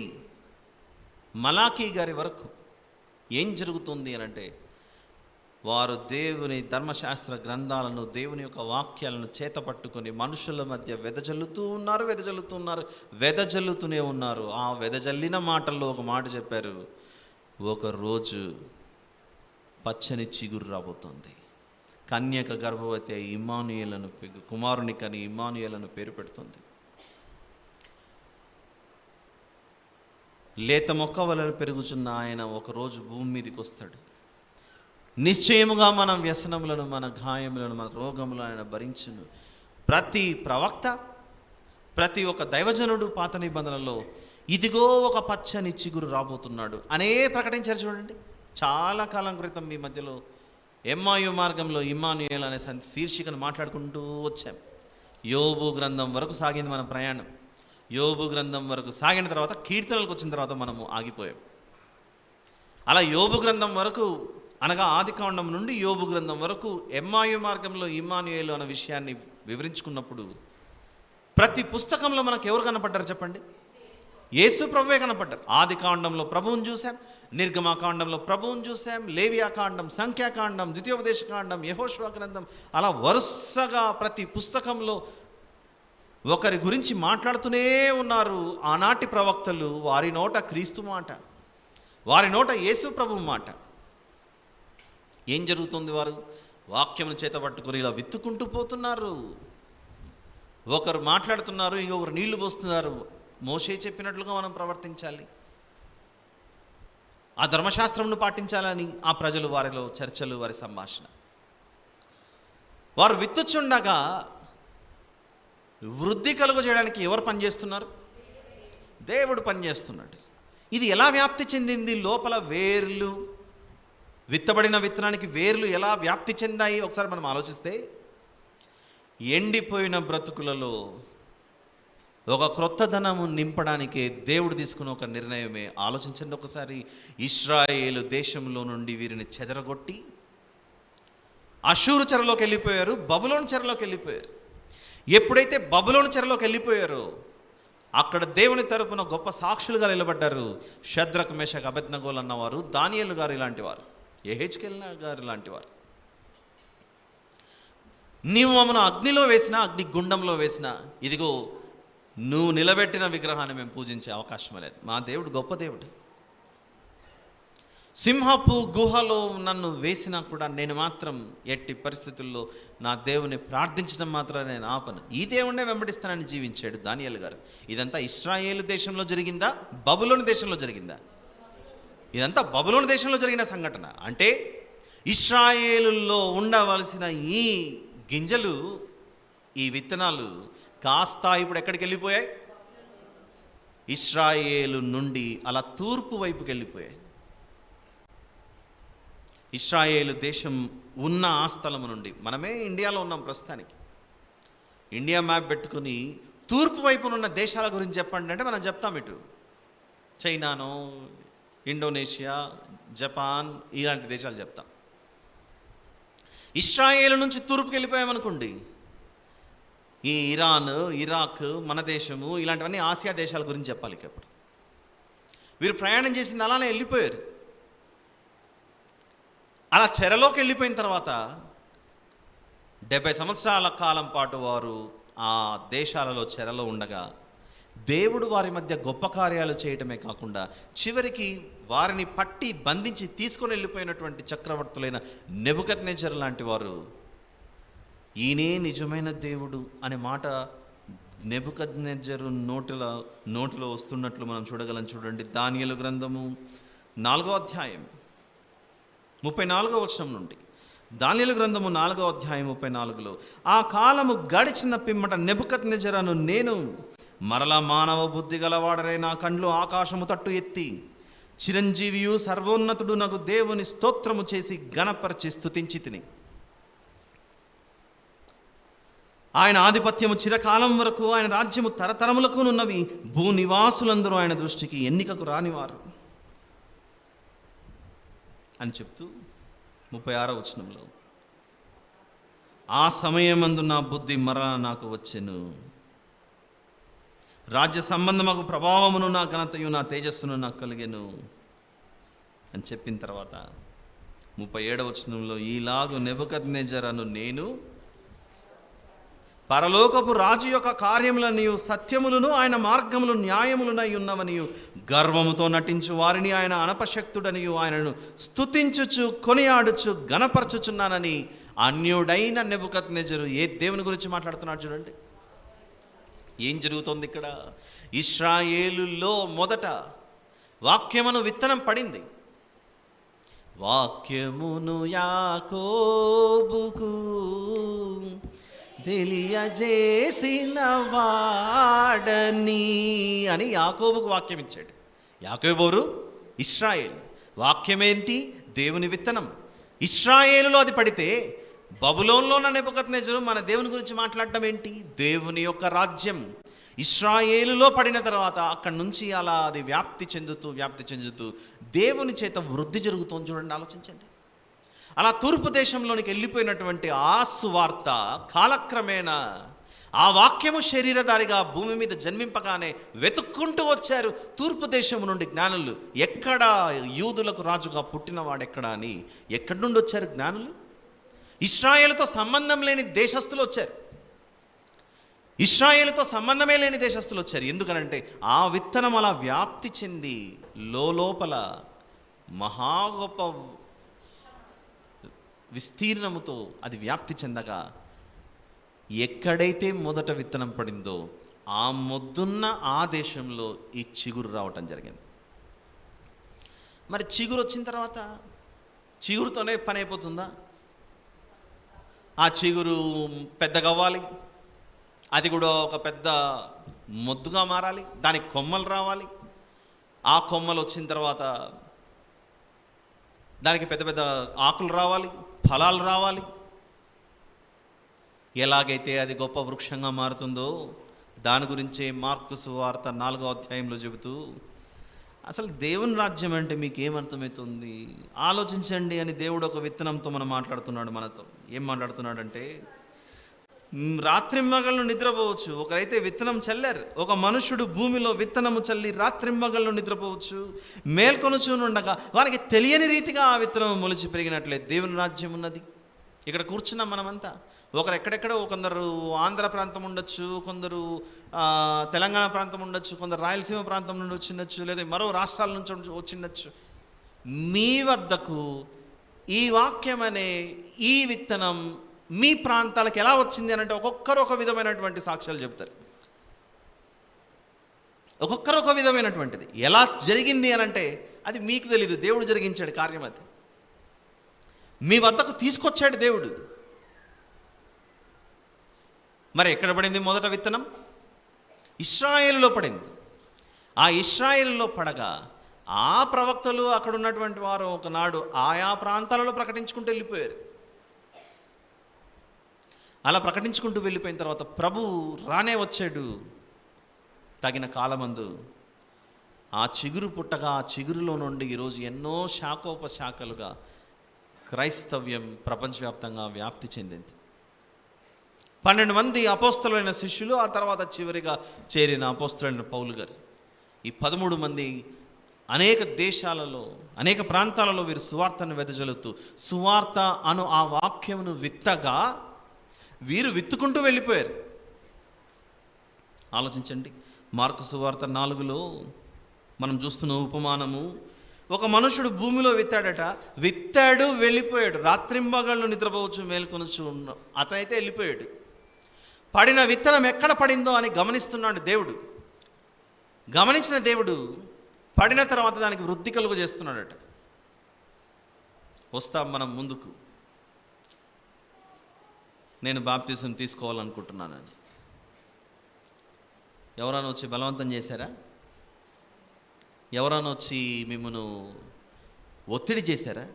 మలాకీ గారి వరకు ఏం జరుగుతుంది అని అంటే, వారు దేవుని ధర్మశాస్త్ర గ్రంథాలను, దేవుని యొక్క వాక్యాలను చేతపట్టుకొని మనుషుల మధ్య వెదజల్లుతూనే ఉన్నారు. ఆ వెదజల్లిన మాటల్లో ఒక మాట చెప్పారు, ఒకరోజు పచ్చని చిగురు రాబోతుంది, కన్యక గర్భవతి ఇమ్మానుయేలను కుమారుని కని ఇమ్మానుయేలను పేరు పెడుతుంది. లేత మొక్క వలన పెరుగుచున్న ఆయన ఒకరోజు భూమి మీదకి వస్తాడు. నిశ్చయముగా మన వ్యసనములను, మన గాయములను, మన రోగములను ఆయన భరించును. ప్రతి ప్రవక్త, ప్రతి ఒక్క దైవజనుడు పాత నిబంధనలో ఇదిగో ఒక పచ్చని చిగురు రాబోతున్నాడు అనే ప్రకటించారు. చూడండి, చాలా కాలం క్రితం మీ మధ్యలో ఎమ్మాయు మార్గంలో ఇమ్మానుయేల్ అనే శీర్షికను మాట్లాడుకుంటూ వచ్చాం. యోబు గ్రంథం వరకు సాగింది మన ప్రయాణం. యోబు గ్రంథం వరకు సాగిన తర్వాత కీర్తనలకు వచ్చిన తర్వాత మనము ఆగిపోయాం. అలా యోబు గ్రంథం వరకు, అనగా ఆదికాండం నుండి యోబు గ్రంథం వరకు ఎమ్మాయు మార్గంలో ఇమ్మానుయేలు అనే విషయాన్ని వివరించుకున్నప్పుడు ప్రతి పుస్తకంలో మనకు ఎవరు కనపడ్డారు చెప్పండి? యేసు ప్రభువే కనపడ్డారు. ఆదికాండంలో ప్రభువుని చూసాం, నిర్గమాకాండంలో ప్రభువుని చూసాం, లేవియాకాండం, సంఖ్యాకాండం, ద్వితీయోపదేశకాండం, యెహోషువ గ్రంథం, అలా వరుసగా ప్రతి పుస్తకంలో ఒకరి గురించి మాట్లాడుతూనే ఉన్నారు. ఆనాటి ప్రవక్తలు, వారి నోట క్రీస్తు మాట, వారి నోట యేసు ప్రభు మాట. ఏం జరుగుతుంది? వారు వాక్యమును చేతబట్టుకొని ఇలా విత్తుకుంటూ పోతున్నారు. ఒకరు మాట్లాడుతున్నారు, ఇంకొకరు నీళ్లు పోస్తున్నారు. మోషే చెప్పినట్లుగా మనం ప్రవర్తించాలి, ఆ ధర్మశాస్త్రంను పాటించాలని ఆ ప్రజలు వారిలో చర్చలు, వారి సంభాషణ. వారు విత్తుచుండగా వృద్ధి కలుగు చేయడానికి ఎవరు పనిచేస్తున్నారు? దేవుడు పనిచేస్తున్నాడు. ఇది ఎలా వ్యాప్తి చెందింది? లోపల వేర్లు, విత్తబడిన విత్తనానికి వేర్లు ఎలా వ్యాప్తి చెందాయి ఒకసారి మనం ఆలోచిస్తే, ఎండిపోయిన బ్రతుకులలో ఒక క్రొత్తదనము నింపడానికే దేవుడు తీసుకున్న ఒక నిర్ణయమే. ఆలోచించండి ఒకసారి. ఇశ్రాయేలు దేశంలో నుండి వీరిని చెదరగొట్టి అషూరు చెరలోకి వెళ్ళిపోయారు, బబులోను చెరలోకి వెళ్ళిపోయారు. ఎప్పుడైతే బబులోను చెరలోకి వెళ్ళిపోయారో అక్కడ దేవుని తరపున గొప్ప సాక్షులుగా నిలబడ్డారు. షద్రక్, మేషక్, అబేద్నెగోలు అన్నవారు, దానియేలు గారు ఇలాంటి వారు, యెహెజ్కేల్ గారు ఇలాంటి వారు. నీవు మమ్మను అగ్నిలో వేసినా, అగ్ని గుండంలో వేసినా, ఇదిగో నువ్వు నిలబెట్టిన విగ్రహాన్ని మేము పూజించే అవకాశం లేదు. మా దేవుడు గొప్ప దేవుడు. సింహపు గుహలో నన్ను వేసినా కూడా నేను మాత్రం ఎట్టి పరిస్థితుల్లో నా దేవుని ప్రార్థించడం మాత్రం నేను ఆపను. ఈ దేవుణ్ణే వెంబడిస్తానని జీవించాడు దానియేలు గారు. ఇదంతా ఇశ్రాయేలు దేశంలో జరిగిందా, బబులోను దేశంలో జరిగిందా? ఇదంతా బబులోను దేశంలో జరిగిన సంఘటన. అంటే ఇశ్రాయేలులో ఉండవలసిన ఈ గింజలు, ఈ విత్తనాలు కాస్త ఇప్పుడు ఎక్కడికి వెళ్ళిపోయాయి? ఇశ్రాయేలు నుండి అలా తూర్పు వైపుకి వెళ్ళిపోయాయి. ఇశ్రాయేలు దేశం ఉన్న ఆ స్థలము నుండి, మనమే ఇండియాలో ఉన్నాం ప్రస్తుతానికి, ఇండియా మ్యాప్ పెట్టుకుని తూర్పు వైపున ఉన్న దేశాల గురించి చెప్పండి అంటే మనం చెప్తాం ఇటు చైనానో, ఇండోనేషియా, జపాన్ ఇలాంటి దేశాలు చెప్తాం. ఇశ్రాయేలు నుంచి తూర్పుకి వెళ్ళిపోయామనుకోండి, ఈ ఇరాన్, ఇరాక్, మన దేశము ఇలాంటివన్నీ ఆసియా దేశాల గురించి చెప్పాలి. ఇప్పుడు వీరు ప్రయాణం చేసింది అలానే వెళ్ళిపోయారు. అలా చెరలోకి వెళ్ళిపోయిన తర్వాత 70 సంవత్సరాల కాలం పాటు వారు ఆ దేశాలలో చెరలో ఉండగా దేవుడు వారి మధ్య గొప్ప కార్యాలు చేయటమే కాకుండా చివరికి వారిని పట్టి బంధించి తీసుకొని వెళ్ళిపోయినటువంటి చక్రవర్తులైన నెబుకద్నెజర్ లాంటి వారు, ఈయనే నిజమైన దేవుడు అనే మాట నెబుకద్నెజరు నోటిలో వస్తున్నట్లు మనం చూడగలం. చూడండి, దానియేలు గ్రంథము 4వ అధ్యాయం 34వ వచనం నుండి. దానియేలు గ్రంథము 4వ అధ్యాయం 34లో, ఆ కాలము గడిచిన పిమ్మట నెబుకద్నెజరును నేను మరలా మానవ బుద్ధి గలవాడనే నా కండ్లు ఆకాశము తట్టు ఎత్తి చిరంజీవియు సర్వోన్నతుడు నాకు దేవుని స్తోత్రము చేసి గణపరిచి స్తుతించి తిని, ఆయన ఆధిపత్యము చిరకాలం వరకు, ఆయన రాజ్యము తరతరములకు నున్నవి, భూనివాసులందరూ ఆయన దృష్టికి ఎన్నికకు రానివారు అని చెప్తూ 36వ వచనంలో, ఆ సమయమందు నా బుద్ధి మరలా నాకు వచ్చెను, రాజ్య సంబంధమకు ప్రభావమును, నా ఘనతయు, నా తేజస్సును నాకు కలిగెను అని చెప్పిన తర్వాత 37వ వచనంలో, ఈలాగు నెబుకద్నెజరును నేను పరలోకపు రాజు యొక్క కార్యములనియు సత్యములను ఆయన మార్గములు న్యాయములునై ఉన్నవనియు గర్వముతో నటించు వారిని ఆయన అనపశక్తుడనియు ఆయనను స్తుతించుచు కొనియాడుచు గణపరచుచున్నానని అన్యుడైన నెబుకద్నెజరు ఏ దేవుని గురించి మాట్లాడుతున్నాడు చూడండి. ఏం జరుగుతోంది ఇక్కడ? ఇశ్రాయేలులో మొదట వాక్యమును విత్తనం పడింది. వాక్యమును యాకోబుకు తెలియజేసిన వాడని అని యాకోబుకు వాక్యం ఇచ్చాడు. యాకోబు ఇశ్రాయేలు. వాక్యమేంటి? దేవుని విత్తనం. ఇశ్రాయేలులో అది పడితే బబులోన్లో ఉన్న నెబుకద్నెజరు మన దేవుని గురించి మాట్లాడటం ఏంటి? దేవుని యొక్క రాజ్యం ఇశ్రాయేలులో పడిన తర్వాత అక్కడి నుంచి అలా అది వ్యాప్తి చెందుతూ దేవుని చేత వృద్ధి జరుగుతోంది. చూడండి, ఆలోచించండి. అలా తూర్పు దేశంలోనికి వెళ్ళిపోయినటువంటి ఆ సువార్త కాలక్రమేణా ఆ వాక్యము శరీరధారిగా భూమి మీద జన్మింపగానే వెతుక్కుంటూ వచ్చారు తూర్పు దేశము నుండి జ్ఞానులు. ఎక్కడ యూదులకు రాజుగా పుట్టినవాడు ఎక్కడ అని ఎక్కడి నుండి వచ్చారు జ్ఞానులు? ఇశ్రాయేలుతో సంబంధం లేని దేశస్తులు వచ్చారు. ఇశ్రాయేలుతో సంబంధమే లేని దేశస్తులు వచ్చారు. ఎందుకనంటే ఆ విత్తనం అలా వ్యాప్తి చెంది లోపల మహా గొప్ప విస్తీర్ణముతో అది వ్యాప్తి చెందగా ఎక్కడైతే మొదట విత్తనం పడిందో ఆ మొద్దున్న ఆ దేశంలో ఈ చిగురు రావటం జరిగింది. మరి చిగురు వచ్చిన తర్వాత చిగురుతోనే పని అయిపోతుందా? ఆ చిగురు పెద్దగా అవ్వాలి, అది కూడా ఒక పెద్ద మొద్దుగా మారాలి, దానికి కొమ్మలు రావాలి, ఆ కొమ్మలు వచ్చిన తర్వాత దానికి పెద్ద పెద్ద ఆకులు రావాలి, ఫలాలు రావాలి. ఎలాగైతే అది గొప్ప వృక్షంగా మారుతుందో దాని గురించే మార్కు సువార్త 4వ అధ్యాయంలో చెబుతూ, అసలు దేవుని రాజ్యం అంటే మీకు ఏమర్థమవుతుంది ఆలోచించండి అని దేవుడు ఒక విత్తనంతో మనం మాట్లాడుతున్నాడు. మనతో ఏం మాట్లాడుతున్నాడంటే, రాత్రింబగళ్ళు నిద్రపోవచ్చు. ఒకరైతే విత్తనం చల్లారు, ఒక మనుషుడు భూమిలో విత్తనము చల్లి రాత్రింబగళ్ళు నిద్రపోవచ్చు, మేల్కొనుచునుండగా వానికి తెలియని రీతిగా ఆ విత్తనం మొలిచి పెరిగినట్లే దేవుని రాజ్యం ఉన్నది. ఇక్కడ కూర్చున్నాం మనమంతా, ఒకరు ఎక్కడెక్కడో, కొందరు ఆంధ్ర ప్రాంతం ఉండొచ్చు, కొందరు తెలంగాణ ప్రాంతం ఉండొచ్చు, కొందరు రాయలసీమ ప్రాంతం నుండి వచ్చిండొచ్చు, లేదా మరో రాష్ట్రాల నుంచి వచ్చిండొచ్చు. మీ వద్దకు ఈ వాక్యం అనే ఈ విత్తనం మీ ప్రాంతాలకు ఎలా వచ్చింది అని అంటే ఒక్కొక్కరు ఒక విధమైనటువంటి సాక్ష్యాలు చెప్తారు. ఒక్కొక్కరు ఒక విధమైనటువంటిది. ఎలా జరిగింది అని అంటే అది మీకు తెలీదు, దేవుడు జరిగించాడు కార్యం. అది మీ వద్దకు తీసుకొచ్చాడు దేవుడు. మరి ఎక్కడ పడింది మొదట విత్తనం? ఇశ్రాయేలులో పడింది. ఆ ఇశ్రాయేలులో పడగా ఆ ప్రవక్తలు అక్కడ ఉన్నటువంటి వారు ఒకనాడు ఆయా ప్రాంతాలలో ప్రకటించుకుంటూ వెళ్ళిపోయారు. అలా ప్రకటించుకుంటూ వెళ్ళిపోయిన తర్వాత ప్రభు రానే వచ్చాడు తగిన కాలమందు. ఆ చిగురు పుట్టగా ఆ చిగురులో నుండి ఈరోజు ఎన్నో శాఖోపశాఖలుగా క్రైస్తవ్యం ప్రపంచవ్యాప్తంగా వ్యాప్తి చెందింది. 12 మంది అపోస్తలులైన శిష్యులు, ఆ తర్వాత చివరిగా చేరిన అపోస్తలులైన పౌలు గారు. ఈ 13 మంది అనేక దేశాలలో, అనేక ప్రాంతాలలో వీరు సువార్తను వెదజల్లుతూ సువార్త అను ఆ వాక్యమును విత్తగా వీరు విత్తుకుంటూ వెళ్ళిపోయారు. ఆలోచించండి, మార్కు సువార్త 4లో మనం చూస్తున్న ఉపమానము, ఒక మనుషుడు భూమిలో విత్తాడు, వెళ్ళిపోయాడు. రాత్రింబగళ్ళు నిద్రపోవచ్చు, మేల్కొనొచ్చు. అతనైతే వెళ్ళిపోయాడు. పడిన విత్తనం ఎక్కడ పడిందో అని గమనిస్తున్నాడు దేవుడు. గమనించిన దేవుడు పడిన తర్వాత దానికి వృద్ధి కలుగు చేస్తున్నాడట. వస్తాం మనం ముందుకు. నేను బాప్తిజం తీసుకోవాలనుకుంటున్నానని ఎవరైనా వచ్చి బలవంతం చేశారా? ఎవరైనా వచ్చి మిమ్మల్ని ఒత్తిడి చేశారా?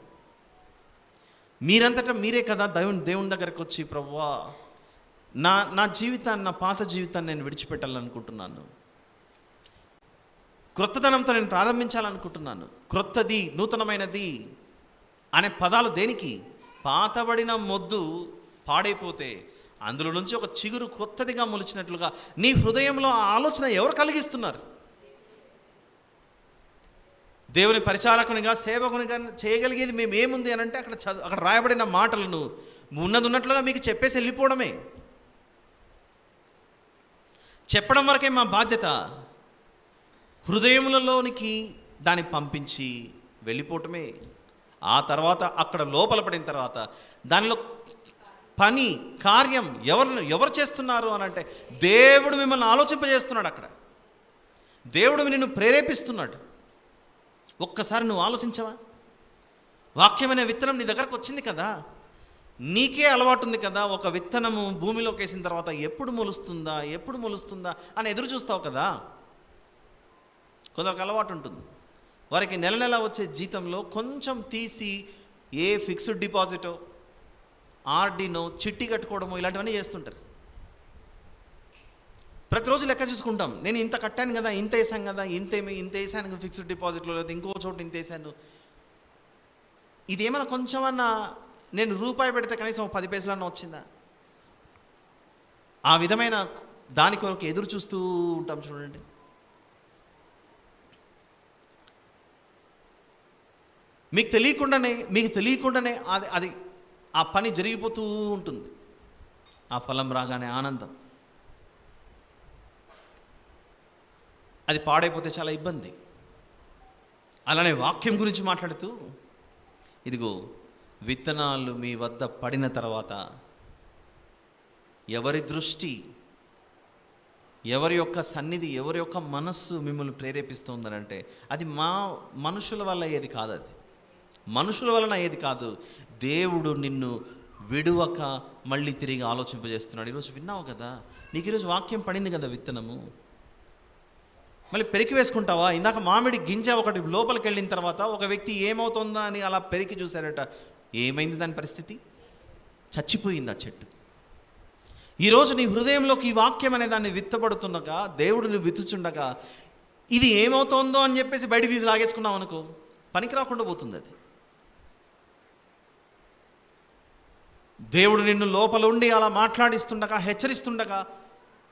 మీరంతటా మీరే కదా దేవుని దగ్గరకు వచ్చి, ప్రభువా నా జీవితాన్ని, నా పాత జీవితాన్ని నేను విడిచిపెట్టాలనుకుంటున్నాను, క్రొత్తదనంతో నేను ప్రారంభించాలనుకుంటున్నాను, క్రొత్తది, నూతనమైనది అనే పదాలు దేనికి? పాతబడిన మొద్దు పాడైపోతే అందులో నుంచి ఒక చిగురు క్రొత్తదిగా మొలిచినట్లుగా నీ హృదయంలో ఆ ఆలోచన ఎవరు కలిగిస్తున్నారు? దేవుని పరిచారకునిగా, సేవకునిగా చేయగలిగేది మేము ఏముంది అని అంటే అక్కడ రాయబడిన మాటలను ఉన్నట్లుగా మీకు చెప్పేసి వెళ్ళిపోవడమే. చెప్పడం వరకే మా బాధ్యత. హృదయములలోనికి దాన్ని పంపించి వెళ్ళిపోవటమే. ఆ తర్వాత అక్కడ లోపల పడిన తర్వాత దానిలో పని, కార్యం ఎవరు చేస్తున్నారు అని అంటే దేవుడు మిమ్మల్ని ఆలోచింపజేస్తున్నాడు. అక్కడ దేవుడు నిన్ను ప్రేరేపిస్తున్నాడు. ఒక్కసారి నువ్వు ఆలోచించవా? వాక్యమైన విత్తనం నీ దగ్గరకు వచ్చింది కదా, నీకే అలవాటు ఉంది కదా, ఒక విత్తనము భూమిలోకి వేసిన తర్వాత ఎప్పుడు మొలుస్తుందా అని ఎదురు చూస్తావు కదా. కొందరికి అలవాటు ఉంటుంది, వారికి నెల నెల వచ్చే జీతంలో కొంచెం తీసి ఏ ఫిక్స్డ్ డిపాజిటో, ఆర్డీనో, చిట్టి కట్టుకోవడమో ఇలాంటివన్నీ చేస్తుంటారు. ప్రతిరోజు లెక్క చూసుకుంటాం, నేను ఇంత కట్టాను కదా, ఇంత వేసాను కదా, ఇంత వేసాను ఫిక్స్డ్ డిపాజిట్లో, లేదా ఇంకో చోట ఇంత వేసాను. ఇదేమైనా కొంచెమన్నా నేను రూపాయి పెడితే కనీసం 10 పైసలన్నా వచ్చిందా? ఆ విధమైన దాని కొరకు ఎదురు చూస్తూ ఉంటాం. చూడండి, మీకు తెలియకుండానే అది ఆ పని జరిగిపోతూ ఉంటుంది. ఆ ఫలం రాగానే ఆనందం, అది పాడైపోతే చాలా ఇబ్బంది. అలానే వాక్యం గురించి మాట్లాడుతూ, ఇదిగో విత్తనాలు మీ వద్ద పడిన తర్వాత ఎవరి దృష్టి ఎవరి యొక్క సన్నిధి, ఎవరి యొక్క మనస్సు మిమ్మల్ని ప్రేరేపిస్తుందనంటే అది మనుషుల వల్ల అయ్యేది కాదు. అది మనుషుల వలన అయ్యేది కాదు. దేవుడు నిన్ను విడువక మళ్ళీ తిరిగి ఆలోచింపజేస్తున్నాడు. ఈరోజు విన్నావు కదా, నీకు ఈరోజు వాక్యం పడింది కదా, విత్తనము మళ్ళీ పెరికి వేసుకుంటావా? ఇందాక మామిడి గింజ ఒకటి లోపలికి వెళ్ళిన తర్వాత ఒక వ్యక్తి ఏమవుతుందా అని అలా పెరికి చూశారట. ఏమైంది దాని పరిస్థితి? చచ్చిపోయింది ఆ చెట్టు. ఈరోజు నీ హృదయంలోకి ఈ వాక్యం అనే దాన్ని విత్తబడుతుండగా, దేవుడిని విత్తుచుండగా ఇది ఏమవుతుందో అని చెప్పేసి బయట తీసి లాగేసుకున్నాం అనుకో, పనికి రాకుండా పోతుంది అది. దేవుడు నిన్ను లోపల ఉండి అలా మాట్లాడిస్తుండగా, హెచ్చరిస్తుండగా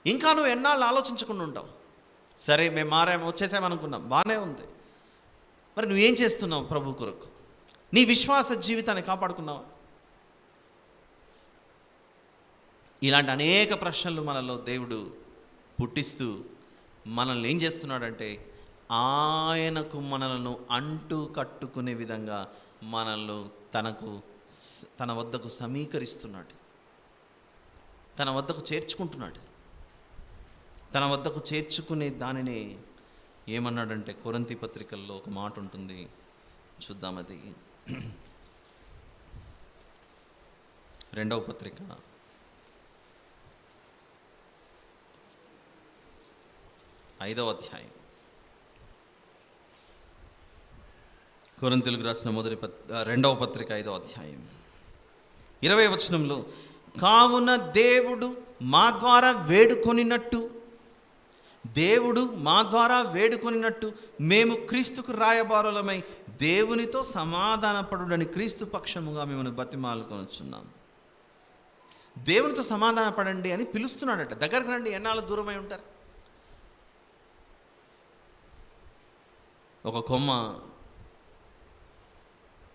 ఇంకా నువ్వు ఎన్నాళ్ళు ఆలోచించకుండా ఉంటావు. సరే మేము మారాము, వచ్చేసామనుకున్నాం, బాగానే ఉంది. మరి నువ్వేం చేస్తున్నావు ప్రభు కొరకు? నీ విశ్వాస జీవితాన్ని కాపాడుకున్నావా? ఇలాంటి అనేక ప్రశ్నలు మనలో దేవుడు పుట్టిస్తూ మనల్ని ఏం చేస్తున్నాడంటే ఆయనకు మనలను అంటు కట్టుకునే విధంగా మనల్ని తన వద్దకు సమీకరిస్తున్నాడు, తన వద్దకు చేర్చుకుంటున్నాడు. తన వద్దకు చేర్చుకునే దానిని ఏమన్నాడంటే కొరింథీ పత్రికల్లో ఒక మాట ఉంటుంది, చూద్దాం. అది 2వ పత్రిక 5వ అధ్యాయం. కొరింథీయులకు రాసిన 2వ పత్రిక 5వ అధ్యాయం 20వ వచనంలో, కావున దేవుడు మా ద్వారా వేడుకొనినట్టు మేము క్రీస్తుకు రాయబారులమై దేవునితో సమాధానపడుడని క్రీస్తు పక్షముగా మిమ్మల్ని బతిమాలుకొనుచున్నాం. దేవునితో సమాధానపడండి అని పిలుస్తున్నాడట. దగ్గరకు రండి, ఎన్నాళ్ళు దూరమై ఉంటారు? ఒక కొమ్మ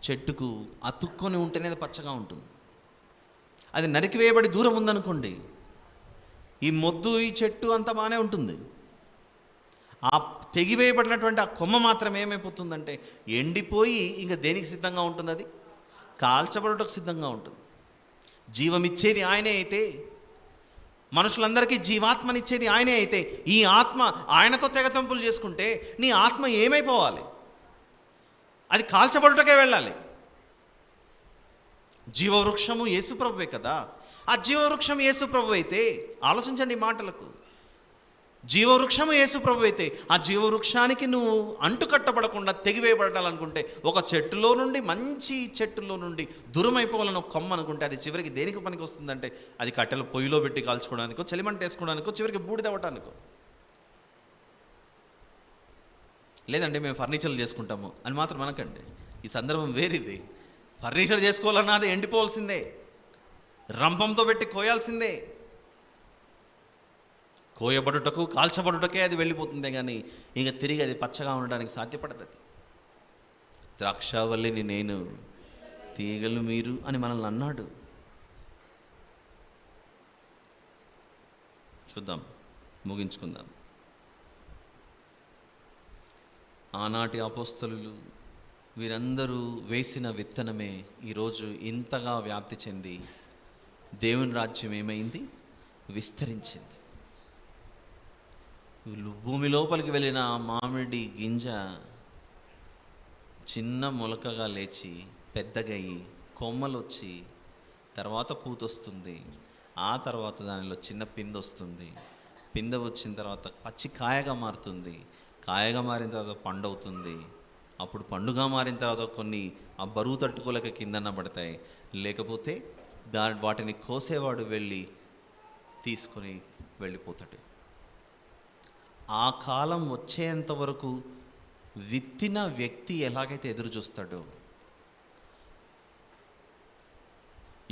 చెట్టుకు అతుక్కొని ఉంటేనే అది పచ్చగా ఉంటుంది. అది నరికివేయబడి దూరం ఉందనుకోండి, ఈ మొద్దు, ఈ చెట్టు అంతా బాగానే ఉంటుంది. ఆ తెగివేయబడినటువంటి ఆ కొమ్మ మాత్రం ఏమైపోతుందంటే ఎండిపోయి ఇంకా దేనికి సిద్ధంగా ఉంటుంది? అది కాల్చబడుటకు సిద్ధంగా ఉంటుంది. జీవమిచ్చేది ఆయనే అయితే, మనుషులందరికీ జీవాత్మనిచ్చేది ఆయనే అయితే, ఈ ఆత్మ ఆయనతో తెగతంపులు చేసుకుంటే నీ ఆత్మ ఏమైపోవాలి? అది కాల్చబడుటకే వెళ్ళాలి. జీవవృక్షము యేసుప్రభువే కదా. ఆ జీవవృక్షం యేసుప్రభు అయితే, ఆలోచించండి ఈ మాటలకు, జీవవృక్షము యేసుప్రభు అయితే ఆ జీవవృక్షానికి నువ్వు అంటుకట్టబడకుండా తెగివేయబడాలనుకుంటే, ఒక చెట్టులో నుండి, మంచి చెట్టులో నుండి దూరం అయిపోవాలని ఒక కొమ్మ అనుకుంటే అది చివరికి దేనికి పనికి వస్తుందంటే అది కట్టెలు పొయ్యిలో పెట్టి కాల్చుకోవడానికో, చలిమంట వేసుకోవడానికో, చివరికి బూడిదవ్వటానికో. లేదంటే మేము ఫర్నిచర్లు చేసుకుంటాము అని మాత్రం అనకండి. ఈ సందర్భం వేరేది. ఫర్నిచర్ చేసుకోవాలన్నా అది ఎండిపోవాల్సిందే, రంపంతో పెట్టి కోయాల్సిందే. కోయబడుటకు, కాల్చబడుటకే అది వెళ్ళిపోతుందే కానీ ఇంకా తిరిగి అది పచ్చగా ఉండడానికి సాధ్యపడదు. అది ద్రాక్షావల్లిని నేను, తీగలు మీరు అని మనల్ని అన్నాడు. చూద్దాం, ముగించుకుందాం. ఆనాటి అపోస్తలులు వీరందరూ వేసిన విత్తనమే ఈరోజు ఇంతగా వ్యాప్తి చెంది దేవుని రాజ్యం ఏమైంది? విస్తరించింది. భూమి లోపలికి వెళ్ళిన మామిడి గింజ చిన్న మొలకగా లేచి పెద్దగయ్యి కొమ్మలు వచ్చి తర్వాత పూతొస్తుంది. ఆ తర్వాత దానిలో చిన్న పిందె వస్తుంది. పిందె వచ్చిన తర్వాత పచ్చి కాయగా మారుతుంది. కాయగా మారిన తర్వాత పండు అవుతుంది. అప్పుడు పండుగ మారిన తర్వాత కొన్ని ఆ బరువు తట్టుకోలేక కిందన పడతాయి. లేకపోతే వాటిని కోసేవాడు వెళ్ళి తీసుకొని వెళ్ళిపోతాడు. ఆ కాలం వచ్చేంత వరకు విత్తిన వ్యక్తి ఎలాగైతే ఎదురు చూస్తాడో,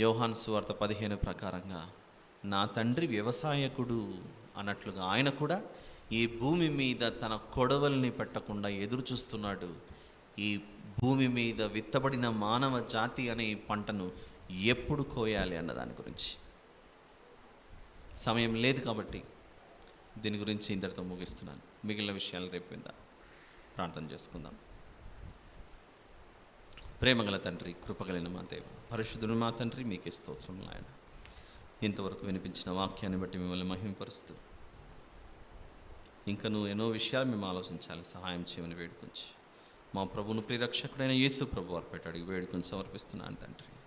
యోహాను సువార్త 15 ప్రకారంగా నా తండ్రి వ్యవసాయకుడు అన్నట్లుగా ఆయన కూడా ఈ భూమి మీద తన కొడవల్ని పెట్టకుండా ఎదురు చూస్తున్నాడు. ఈ భూమి మీద విత్తబడిన మానవ జాతి అనే ఈ పంటను ఎప్పుడు కోయాలి అన్న దాని గురించి. సమయం లేదు కాబట్టి దీని గురించి ఇంతటితో ముగిస్తున్నాను. మిగిలిన విషయాలు రేపు విందాం. ప్రార్థన చేసుకుందాం. ప్రేమగల తండ్రి, కృపగలిగిన మా దేవ, పరిశుద్ధుడు మా తండ్రి, మీకే స్తోత్రం నాయన. ఇంతవరకు వినిపించిన వాక్యాన్ని బట్టి మిమ్మల్ని మహిమపరుస్తూ ఇంకను ఎన్నో విషయాలు మేము ఆలోచించాలి, సహాయం చేయమని వేడుకొంచి మా ప్రభువును ప్రియరక్షకుడైన యేసు ప్రభు వారి పేట అడిగి వేడుకొని సమర్పిస్తున్నాను తండ్రి.